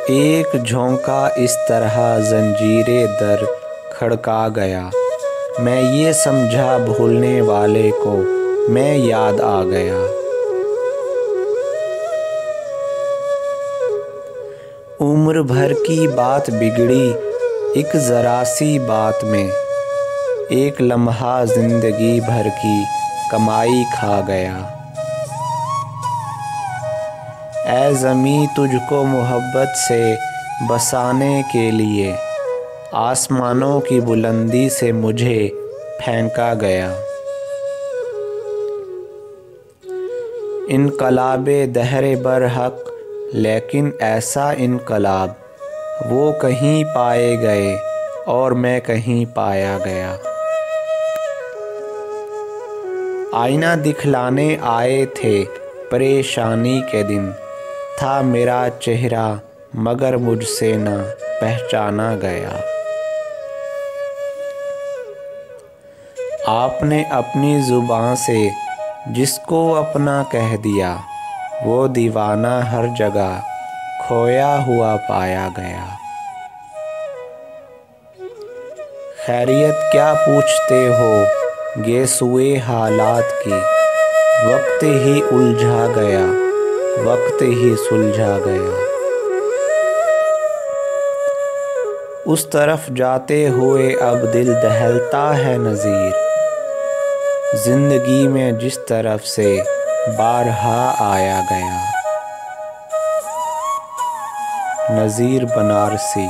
एक झोंका इस तरह जंजीरे दर खड़का गया, मैं ये समझा भूलने वाले को मैं याद आ गया। उम्र भर की बात बिगड़ी एक ज़रा सी बात में, एक लम्हा ज़िंदगी भर की कमाई खा गया। ऐ ज़मीं तुझको मोहब्बत से बसाने के लिए आसमानों की बुलंदी से मुझे फेंका गया। इनकलाबे दहरे बरहक लेकिन ऐसा इनकलाब वो कहीं पाए गए और मैं कहीं पाया गया। आईना दिखलाने आए थे परेशानी के दिन, था मेरा चेहरा मगर मुझसे न पहचाना गया। आपने अपनी ज़ुबान से जिसको अपना कह दिया, वो दीवाना हर जगह खोया हुआ पाया गया। खैरियत क्या पूछते हो गेसुए हालात की, वक्त ही उलझा गया वक्त ही सुलझा गया। उस तरफ जाते हुए अब दिल दहलता है नज़ीर, ज़िंदगी में जिस तरफ से बारहा आया गया। नज़ीर बनारसी।